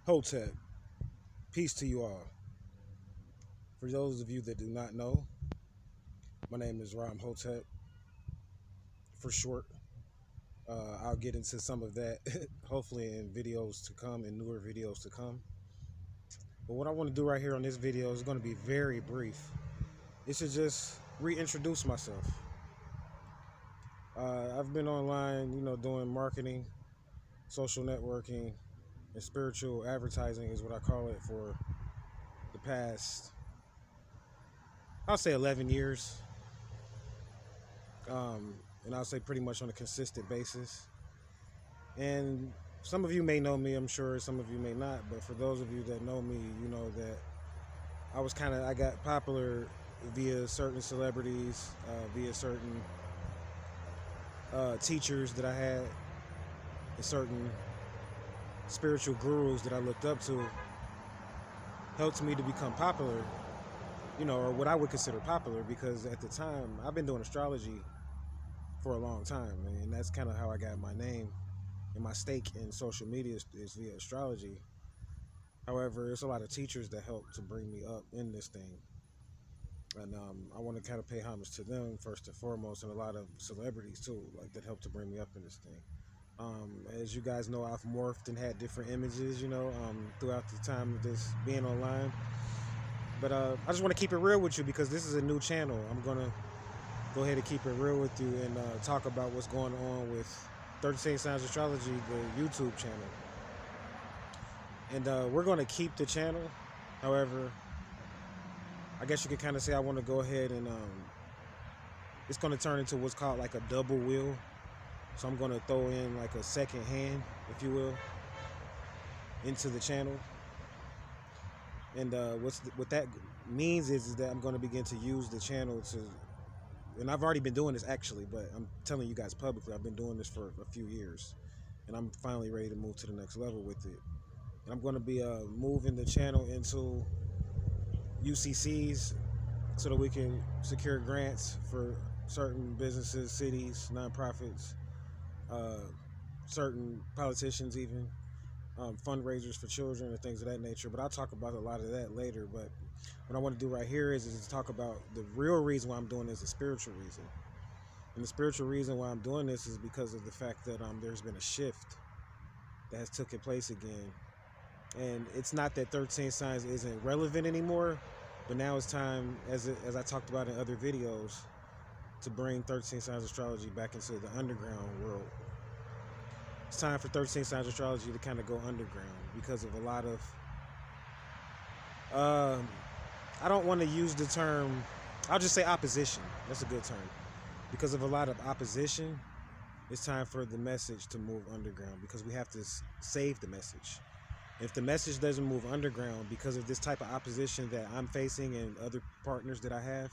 Hotep, peace to you all. For those of you that do not know, my name is Hotep for short. I'll get into some of that hopefully in videos to come, in newer videos to come. But what I want to do right here on this video is going to be very brief. It's to just reintroduce myself. I've been online, doing marketing, social networking, and spiritual advertising is what I call it for the past, I'll say 11 years. And I'll say pretty much on a consistent basis. And some of you may know me, I'm sure some of you may not, but for those of you that know me, you know that I got popular via certain celebrities, via certain teachers that I had, and certain spiritual gurus that I looked up to, helped me to become popular, or what I would consider popular, because at the time, I've been doing astrology for a long time, and that's kind of how I got my name, and my stake in social media is via astrology. However, there's a lot of teachers that helped to bring me up in this thing, and I want to kind of pay homage to them first and foremost, and a lot of celebrities too, like that helped to bring me up in this thing. As you guys know, I've morphed and had different images, throughout the time of this being online. But I just want to keep it real with you because this is a new channel. I'm gonna go ahead and keep it real with you and talk about what's going on with 36 Signs Astrology, the YouTube channel. And we're going to keep the channel. However, I guess you could kind of say I want to go ahead and it's going to turn into what's called like a double wheel. So I'm going to throw in like a second hand, if you will, into the channel. And what that means is that I'm going to begin to use the channel to, and I've already been doing this actually, but I'm telling you guys publicly, I've been doing this for a few years, and I'm finally ready to move to the next level with it. And I'm going to be moving the channel into UCCs so that we can secure grants for certain businesses, cities, nonprofits, certain politicians even, fundraisers for children and things of that nature. But I'll talk about a lot of that later. But what I want to do right here is to talk about the real reason why I'm doing this, a spiritual reason. And the spiritual reason why I'm doing this is because of the fact that there's been a shift that has taken place again. And it's not that 13 signs isn't relevant anymore, but now it's time, as I talked about in other videos, to bring 13 signs astrology back into the underground world. It's time for 13 signs astrology to kind of go underground because of a lot of I don't want to use the term, I'll just say opposition. That's a good term. Because of a lot of opposition, it's time for the message to move underground because we have to save the message. If the message doesn't move underground because of this type of opposition that I'm facing and other partners that I have,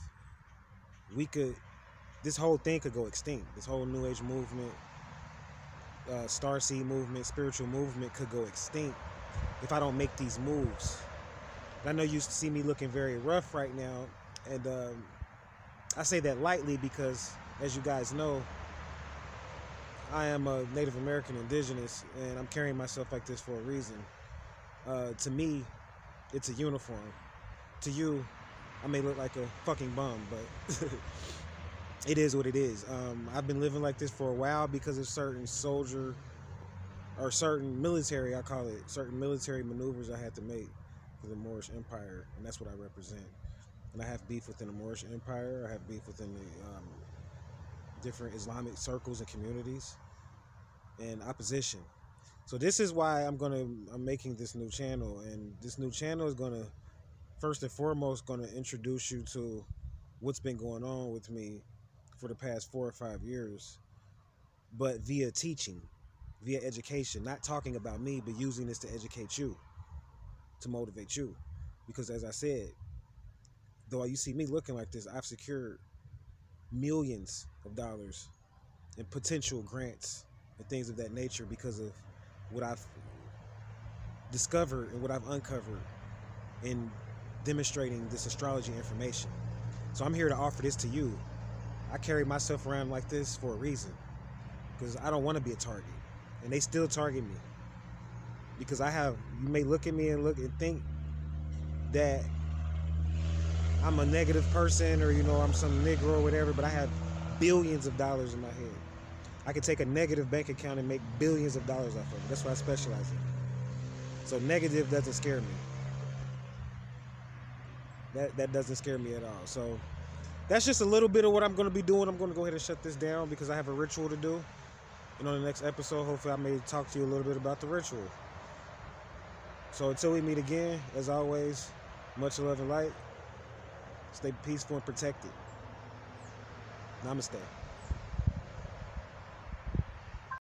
this whole thing could go extinct. This whole New Age movement, Starseed movement, spiritual movement could go extinct if I don't make these moves. And I know you see me looking very rough right now, and I say that lightly because, as you guys know, I am a Native American indigenous, and I'm carrying myself like this for a reason. To me, it's a uniform. To you, I may look like a fucking bum, but it is what it is. I've been living like this for a while because of certain soldier, or certain military, I call it, certain military maneuvers I had to make for the Moorish Empire, and that's what I represent. And I have beef within the Moorish Empire. I have beef within the different Islamic circles and communities, and opposition. So this is why I'm making this new channel, and this new channel is gonna, first and foremost, gonna introduce you to what's been going on with me for the past 4 or 5 years, but via teaching, via education, not talking about me, but using this to educate you, to motivate you. Because as I said, though you see me looking like this, I've secured millions of dollars in potential grants and things of that nature because of what I've discovered and what I've uncovered in demonstrating this astrology information. So I'm here to offer this to you. I carry myself around like this for a reason, because I don't want to be a target, and they still target me because you may look at me and think that I'm a negative person, or I'm some Negro or whatever, but I have billions of dollars in my head. I could take a negative bank account and make billions of dollars off of it. That's what I specialize in. So negative doesn't scare me. That doesn't scare me at all. So that's just a little bit of what I'm going to be doing. I'm going to go ahead and shut this down because I have a ritual to do. And on the next episode, hopefully I may talk to you a little bit about the ritual. So until we meet again, as always, much love and light. Stay peaceful and protected. Namaste.